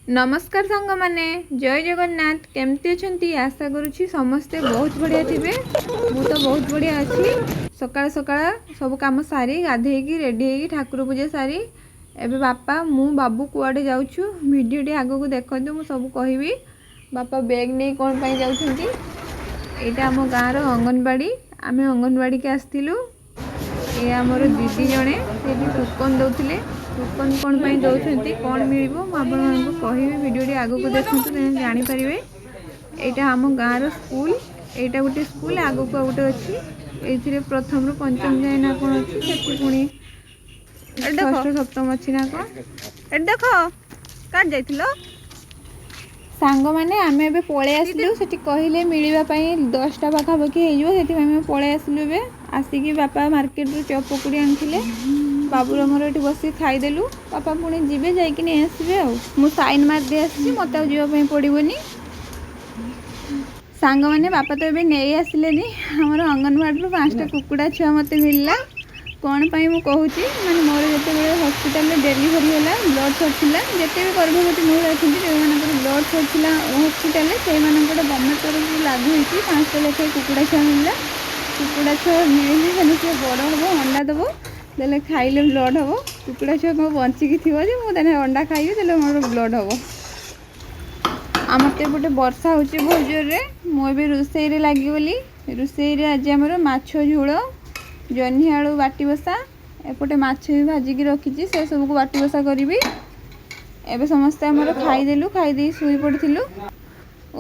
नमस्कार सांग माने जय जगन्नाथ केमती अच्छी आशा करुँची समस्ते बहुत बढ़िया थे। मु तो बहुत बढ़िया अच्छी सकाळ सकाळ सब काम सारी गाधेकी रेडी होगी ठाकुर पूजा सारी एबे बापा मु बाबू कुआडे जाऊछु भिडियोटी आगो को देखते मु सब कहबी। बापा बैग नहीं कौन पाई जाउछंती एटा आम गाँव अंगनवाड़ी आम अंगनवाड़ी के आसलु ये आमर दीदी जड़े से टोकन दौले टोकन कौन पाई दौरान कौन मिल मुझे कहबी भिडियोटी आगो को देखते जापर यहाँ आम गाँव स्कूल यहाँ गोटे स्कूल आग को गोटे अच्छी ये प्रथम रु पंचम जाए ना कौन अच्छी पुणी षष्ठ सप्तम अच्छी ना कौन देख काट जा सांग मैंने आम ए पलि आसलु से कहले मिलवाई 10टा पाखापाखि हो पलि आसलु ए आसिकी बापा मार्केट रू चप पकुड़ी आनी बाबूर मोर ये बस खाईदेलु बापा पुणी जी जाइए आसबे आ साइन मारदे आसी मत जावाई पड़ोनी सांग मैंने बापा तो ये नहीं आसिले आमर अंगनवाड़ी 5टा कुकुड़ा छुआ मत मिलला कौन पाई मु कहूँ माने मोर जो हस्पिटाल डेलीवरी है ब्लड सर्ट था जिते भी गर्भवती महिला अच्छी जो ब्लड सर्ट था हस्पिटाल से गवर्नमेंट तरफ लागू होती 5टा लेखे कुकुड़ा छुआ मिलला कुकुड़ा छुआ मिले सी बड़ हम अंडा दब देले खाइले ब्लड हम कुकुड़ा छुआ कौन बचिकी थी मुझे अंडा खाइबी देले मोर ब्लड हम आम तो गोटे वर्षा हो बहुत जोर मुझे रोसई लगी रोसई आज आमर माछ झोल जह्नी आलू बाटी बसा एपटे माछ भी भाजिकी रखी से सब को बाटी बसा करी एबे समस्ते आमर खाईदेलु खाईदे शुई पड़ू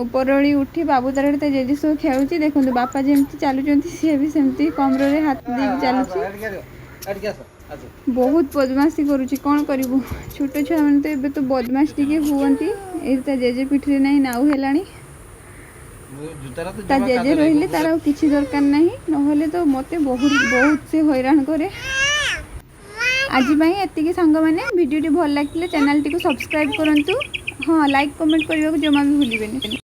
उपरओली उठी बाबू तार जेजे सब खेलुची देखो बापा जमी चलुं सी भी सेमती कमर हाथ दे चलुची बहुत बदमाशी करुँची कौन करूँ छोट छुआ मैंने तो ये तो बदमाश टी हुंती ये जेजे पिठी ना नाउ है ता जेजे रहिले तार किसी दरकार नहीं नहले तो मते बहुत बहुत से हैरान करे आज एतिकी सांग मैंने वीडियो भल लगे चैनल टी को सब्सक्राइब करंतु हाँ लाइक कमेंट करने को जमा भी भूलिबेनी।